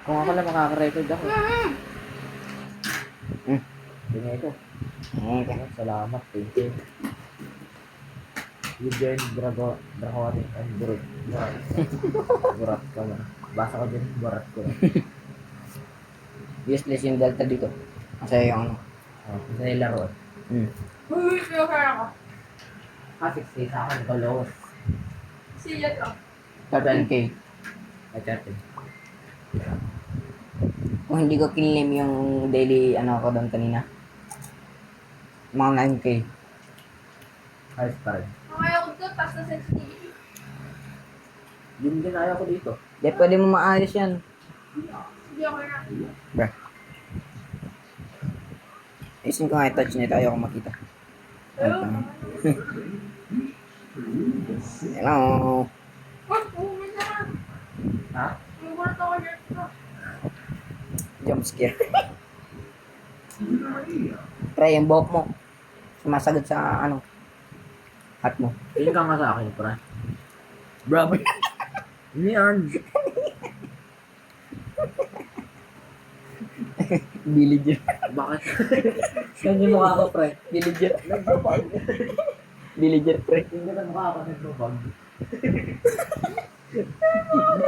Kung ako lang makaka-record ako. Hindi nga ito. Okay. Salamat. Thank you. You joined Draconic and Burat. Burat ka lang. Basa ko din. Burat ko lang. Useless yung delta dito. Kasi yung ano. Isa yung laro. Uy, kaya kaya ka. 60 sa akin. Ito lowest. Siya ka. 13K. Ay, 30. Kung hindi ko kinlim yung daily ano ko doon kanina. Mga 9K. Ayos pa rin. Kaya ko to, taas na sensitivity. Yun din ayaw ko dito. Di pwede mo maayos yan. Hindi ako na. Bra. Isin ko nga i-touch nito. Ayoko makita. Pero, Hello. uwi na. Ha? Yung gulat ako dito. Jump scare. Pre, yung buhok mo. Sumasagot sa ano. Hat mo. Tingin ka nga sa akin, pre. Bravo. Hindi yan. Villager. Bakit? Yan yung mukha ko, pre. Villager. Nagbabag. Villager, pre. Hindi ka mukha ko nagbabag.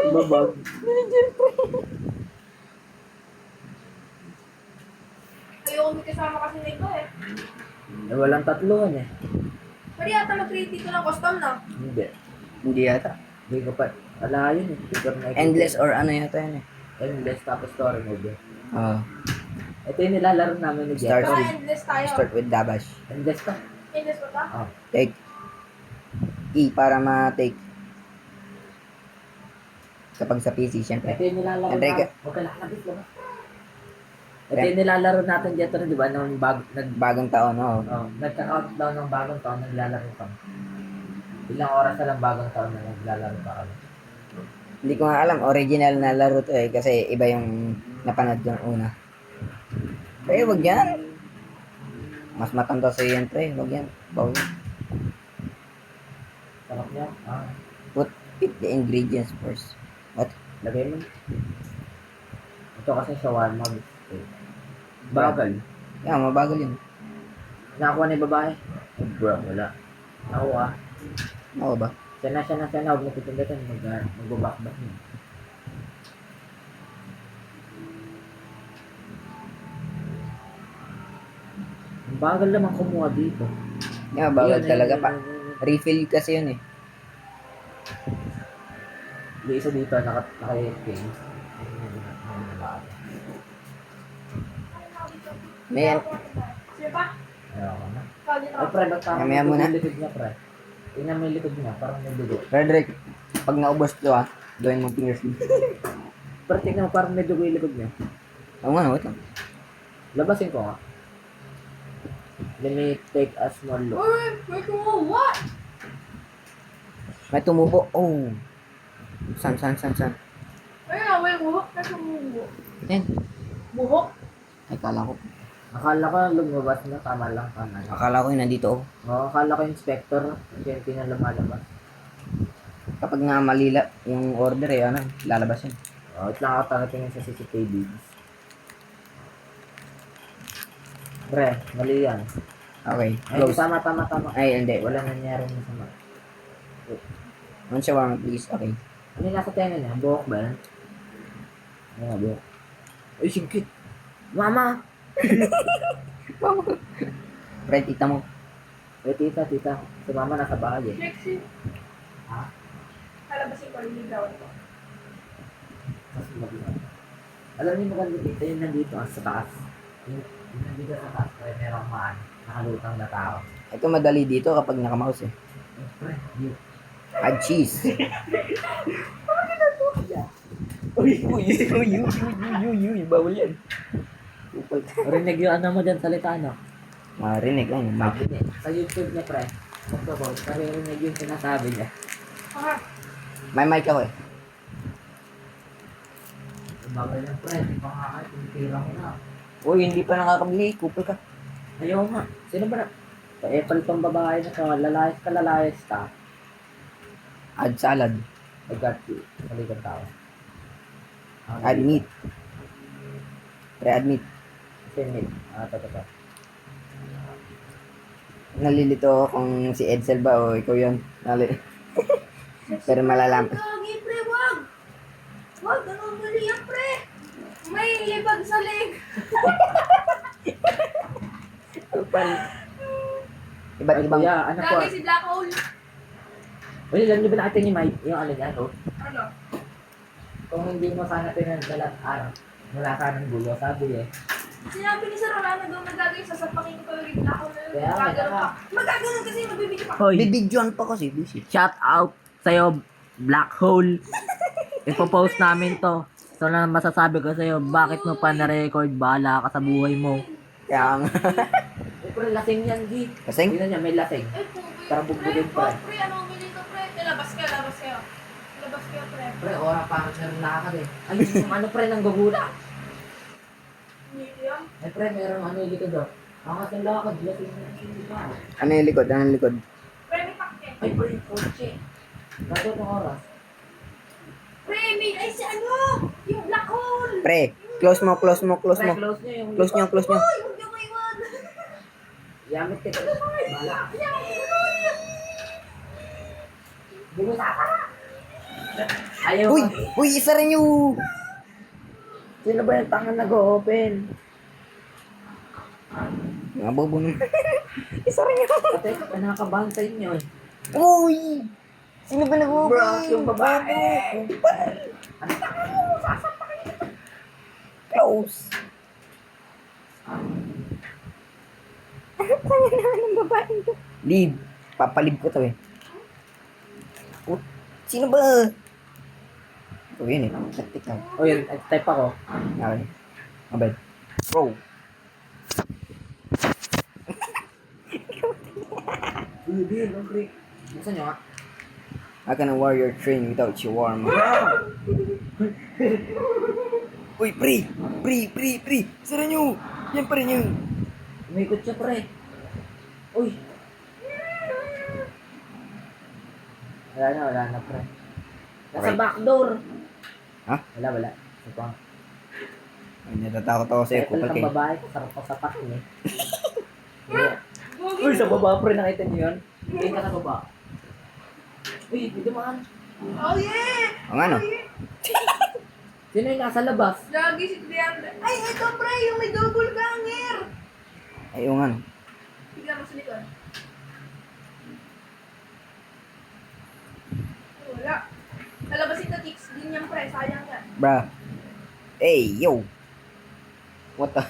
Nagbabag. Ayoko may kasama kasi nito eh. Eh, walang tatluhan eh. Pwede yata mag-create dito ng custom na. Hindi. Hindi yata. Hindi ko pa. Wala yun eh. Hindi ko na nakikita. Endless or ano yata yan eh. Endless tapos story mode. Oo. Ito yung nilalaro namin ni Jeff. Start. Baka endless tayo. Start with dabash. Endless pa. Endless ba ta? Oh. Take. E para ma-take. Kapag sa PC, syempre. Ito yung nilalaro Enrique. natin. Huwag ka lakabit lang. Ito yung nilalaro natin dito rin, di ba? Nung Bagong taon, oo. nagka-countdown ng bagong taon, naglalaro ka. Ilang oras na lang bagong taon na naglalaro ka kami. Hindi ko nga alam, original na laro to eh. Kasi iba yung napanood ko una. Pre, wag yan. Mas matanda sa yan, pre. Wag yan. Bawal. Sarap niya. Pick the ingredients first. What? Lagay mo. Ito kasi shawarma. Bagal. Yeah, mabagal yun. Nakakuha na yung babae. Bro, wala. Nakuha. Oo ba? Siya na. Huwag mo pipindutin. Mag-back-back niya. Ang bagal naman kumuha dito. Yeah, bagal Yun, talaga yun, pa. yun, yun. Refill kasi yun eh. Yung isa dito, naka-king. May yan. Sige pa? Ayaw ko na. Ikaw dito. Ay, pre, ba't parang Mamaya muna. yung likod niya, pre? Tingnan mo yung likod niya, parang may dugo. Frederick, pag naubos to ah, gawin mo fingers mo. Pero tingnan mo, parang may dugo yung likod niya. Oo nga, wait lang. Labasin ko nga. Let me take a small look. Uy, may kumuha. May tumubo. Oh. San? Ayun na, may buhok na sumubo. Yan. Buhok? Ay, kala ko. Akala ko lumabas na, tama lang. Akala ko yung nandito oh. Oo, akala ko inspector, hindi na lumalabas. Kapag nga malila yung order eh, ano, lalabas yun. Oo, ito lang ako tanatingin sa CCTV. Pre, mali yan. Okay, Ay, close. tama. Ay, hindi. Wala nangyaring masama. One shawarma, please. Okay. Ano yung nasa tenga niya? Buhok ba yan? Oo, buhok. Ay, singkit! Mama! Pre, tita mo. Ay, tita. Si mama nasa bahay eh. Sexy. Ha? Kalabasin ko, liligawan ko. Kasi maganda. Alam niyo maganda dito, yung nandito sa taas. Yung nandito sa taas, kaya merong nakalutang na tao. Ito madali dito kapag naka-mouse eh. Pre, yun. Add cheese. Uy, bawal yan. Upal ka. Rinig yung ano mo dyan, salita ano? Marinig lang. Sabi niya, sa YouTube niya, pre. Magpapos, naririnig yung sinasabi niya. Aha. May mic ako eh. Bagay lang, pre. Di pa nga kahit tira ko na. Uy, hindi pa nakakabili. Kupal ka. Ayaw nga. Sino ba na? Sa Apple tong babae na to, lalayas ka. Add salad. I got you. Malikang tao. Add meat. Pre-admit. Pinit. Ito. Nalilito ako kung si Edsel ba o ikaw yun. Pero malalam. Gagi, pre, wag! Wag, ano mali yan, pre? May libag sa leg. Iba't ibang... Kuya, ano po? Gagi si Black Hole. Uy, alam niyo ba natin yung mic? Yung ano niya, no? Ano? Kung hindi mo sana pinagdalat, wala ka ng gulo, sabi eh. Sinabi ni Sir Rolando daw nagagay sasapakin ko yung Black Hole na yun. Kaya, Magagano kaya. pa. Magagano kasi magbibigay pa. Hoy, Bibidyoan pa kasi, busy. shout out sa'yo, Black Hole. Ipopost namin to. So na masasabi ko sa'yo, bakit mo pa na-record? Bahala ka sa buhay mo. Kaya nga. Eh, pero lasing yan, G. Kasing? Tingnan niya, may lasing. Eh, kung Para bugbugin pa. Pre, ano umili to, pre? Labas kayo, labas kayo. Labas kayo, pre. Pre, ora pa ako meron lakad eh. Ay, yung ano pre, nang gugula. Medium. Eh pre, meron ano yung likod doon. Angat yung lakad, lasing na hindi ba? Ano yung likod? Ano yung likod? Pre, may pakke. Ay, pre, kotse. Dato ng oras. Pre, may, ay si ano? Yung Black Hole. Pre, close mo. Pre, close niyo yung Close nyo. Uy, huwag niyo maiwan. Yamit ka. Bala. Bumusa ka. Ayaw. Uy, isa rin yung... Sino ba yung tangan nag-open? Mga bobo naman. Isa rin yung... Pati, nakakabahan sa inyo eh. Uy! Sino ba nag-open? Bro, yung babae. Close. Ano pa naman ng babae to? Leave. Papalib ko to eh. Oh, sino ba? Ito yun eh. Taktik lang. O yun, type ako. Okay. Mabed. Bro. Uy, din, no break. Buksan nyo nga. How can a warrior train without shawarma? Uy, pre! Sira nyo! Yan pa rin yun. Umikot siya, pre. Uy. Wala na, pre. Nasa Right. backdoor. Ha? Wala. Ito pa. Ay, natatakot ako sa'yo, Settle kupal kang kayo. babae, sarap pa sa pakin eh. Uy, sa baba, pre, nakita niyo yun? Tingin ka sa baba. Uy, dito man. Oh, yeah! Ang ano? Sino yung nasa labas? Gagi si Leandro. Ay, ito, pre, yung may double ganger. Ay, yung ano? Tignan mo sa likod. Wala. Nalabasin ka, Tix. Din yan, pre. Sayang yan. Bruh. Hey, yo! What the?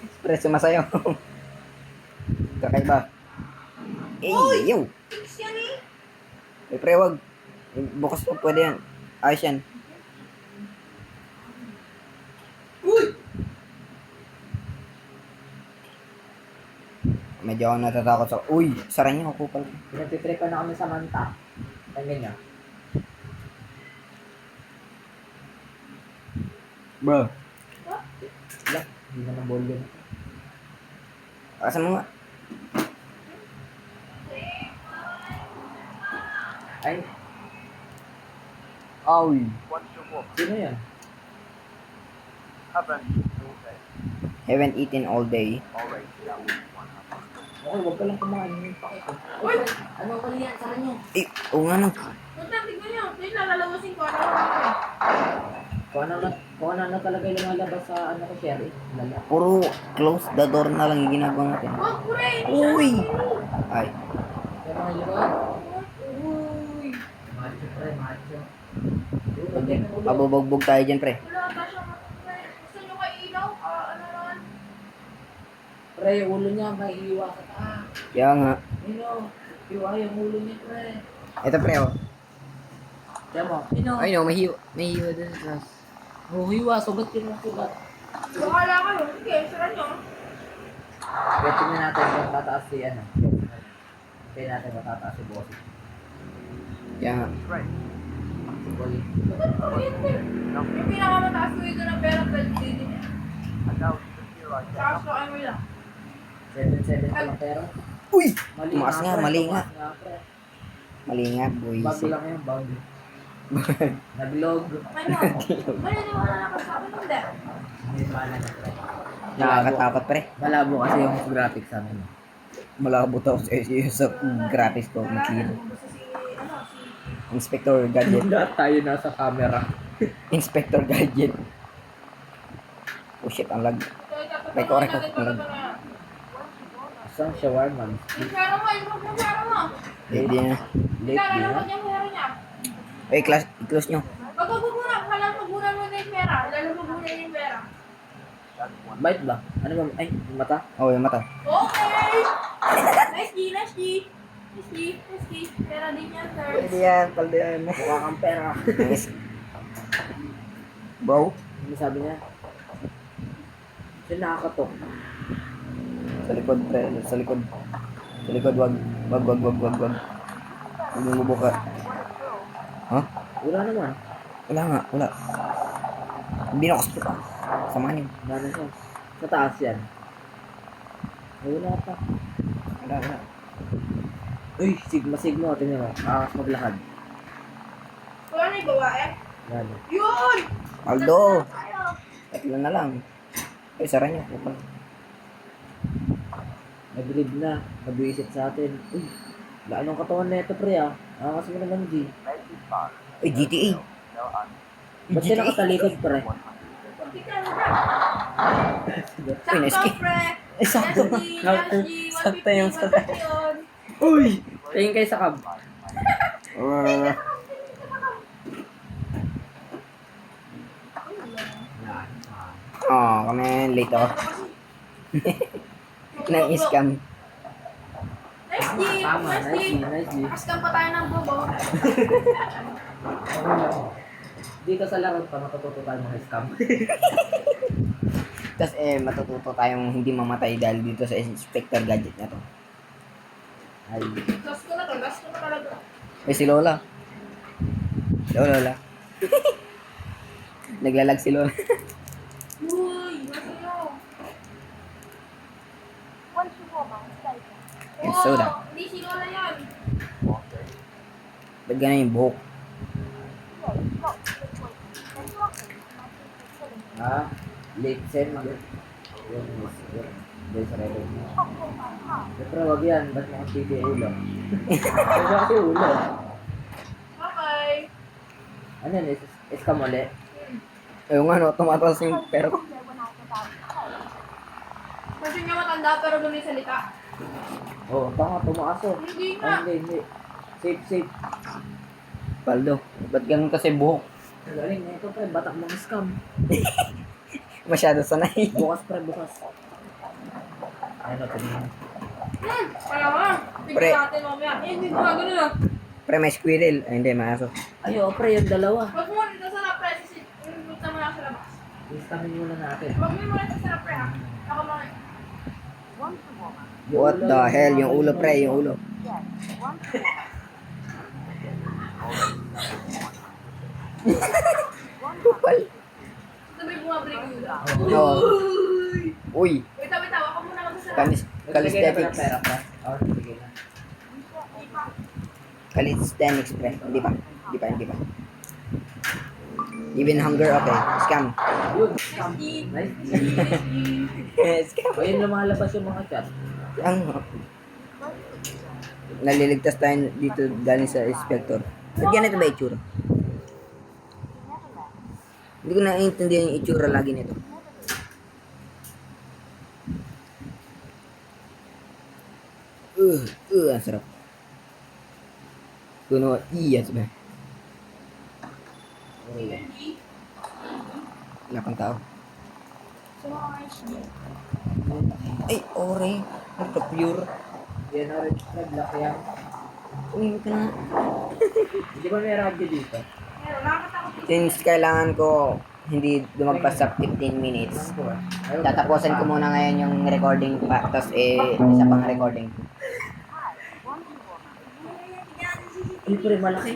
Espresso masayo. Kakaiba. Hey, yo! Tix yan eh. May pre, wag. Bukas pa pwede yan. Ayos yan. Uy! Medyo ako natatakot sa... Uy! Sara niyo ako pala. Pinagtitripan na kami sa manta. Tingnan niya. Bro. Wala, hindi na ng ball yun. Akasan mo nga. Ay, Oy. sino yan? Haven't eaten all day. Okay, huwag ka lang kumain yung pakito. Uy, ano mali yan? Sara niyo. Eh, oo nga no. Punta, tignan nyo. Yung lalalawasin ko. Ano? Kung ano talaga yung lumalabas sa ano ko, Sherry. Lala. Puro close the door na lang yung ginagawa natin. Wag, pre. Uy! Ay. Kaya mga likod. Uy. Macho, pre, macho. Pabubugbog tayo dyan, pre. Wala ata siya. Pre. Gusto nyo kay ilaw? Ano naman? Pre, yung ulo niya may iwa sa taas. Kaya nga. Nino, iwa yung ulo niya, pre. Ito, pre, oh. Kaya mo, Nino. Ay, no, may hiwa dun sa taas. Oh, iwa, sugat yun ang sugat. Bakala kayo. Sige, sira nyo. Kaya tingnan natin kung tataas si ano. Kaya natin matataas si boss. Kaya nga. Si Boy. Yung pinakamataas ko ito ng pera, 12 din niya. Tapos ko ano lang. 7-7 pa lang pero. Uy! Mali Tumaas nga, pre, mali tumaas nga. pre. Mali nga, boys. Bago lang yun, bago. Naglog. Ano? Maniniwala na ka sa akin, hindi. Hindi pala na pre. Nakakatakot pre. Malabo kasi yung graphics sa amin. Malabo daw sa graphics ko. Clear. Basta si, ano, si... Inspector Gadget. Lahat tayo nasa camera. Inspector Gadget. Oh shit, ang lag. Record. Isang shawarma. Yung pera mo, yung pera mo. Hindi na. Late Kaya din lang na. yung pera niya. I-close nyo. Pagkukunan mo na yung pera. Lalabog mo na yung pera. Bite ba? Ano ba? Ay, yung mata? Oh, yung mata. Okay! Nice G, nice G. Nice G, nice G. Pera din yan, sir. yan, paldo yan. Mukha kang pera. Nice. Bro, Ano sabi niya? Siya nakakatok. sa likod, pre. Sa likod. Sa likod, wag. Wag. Huwag mong bubuka. Ha? Wala naman. Wala nga, wala. Binukas ko pa. Samahan yun. Wala siya. Sa taas yan. Ay, wala pa. Wala. Uy, sigma. Tingnan mo. Kakas maglakad. Wala na yung gawa eh. Yan. Yun! Paldo! Tayo. Tatlo na lang. Ay, sara nyo. Nag-read na. Nag-iisip sa atin. Uy, laan ang katawan na ito, pre, ah. Kakas mo naman, G. Ay, GTA. Ba't siya nakatalikod, pre? Kunti ka na ba? Uy, nice Sakto, kick. pre. Eh, sakto. Yes, G, Sakto yung 150, sakto. 150 yun. Uy! Tingin kayo sa cab. Oh, kami late ako. Nang-scam. Nice G, Tama, nice G. nice G. Nakascam pa tayo ng bobo. Dito sa laro pa, matututo tayo mga scam. Tapos matututo tayong hindi mamatay dahil dito sa Inspector Gadget na to. Ay, Last ko na to, last ko na talaga. Ay, si Lola. Lola. Naglalag si Lola. Uy, masaya. Yung soda. Hindi si Lola yan. Ba't ganun yung buhok? ha? Late send. Yun, dahil sa record mo. Siyempre, wag yan. Ba't mo kasi yung ulo? Ba't mo kasi ulo? Okay. Ano yan? Scam ulit? Ayun nga, no, tumataas yung pera ko. Kasi niya matanda pero doon yung salita. Oo, tanga, tumaas oh. Hindi Ay, nga. hindi. Safe. Paldo, ba't ganun kasi buhok? Galing na ito, pre. Batak mga scam. Masyado sanay. Bukas, pre, bukas. Ano, tingin. Kaya nga. Pre. Tignan natin mamaya. Eh, hindi ko nga ganun ah. Pre, may squirrel. Ay, hindi, maaso. Ay, oo, pre, yung dalawa. Wag mo muna sa na pre. Punta mo lang sa labas. Istamin muna natin. Wag mo muna sa pre ha. Ako mga. What the hell? Yung ulo, pre, yung ulo. Kupal. Sabi bumabalik yung ulo. Oo. Uy, Wait, ako muna magsasarap. calisthenics. Pera, pre. Oo, sige na. Calisthenics, pre. Hindi pa. Even hunger, okay. Scam. Yun, Nice scam. G. Nice. Scam. O, yun lumalabas yung mga chat. Ang naliligtas tayo dito galing sa inspector. Ba't ganito ba itsura? Hindi ko naiintindihan yung itsura lagi nito. Ang sarap. Kuno, iya ba? Wala pang tao. So, nice G. Ay, ore. Nagka-pure. Yan, orange na black yan. Uy, ka na. Hindi ba may radyo dito? Meron, nakakatakot. Since kailangan ko hindi lumagpas sa 15 minutes, tatapusin ko muna ngayon yung recording pa, tapos isa pang recording. Ay, pre, malaki.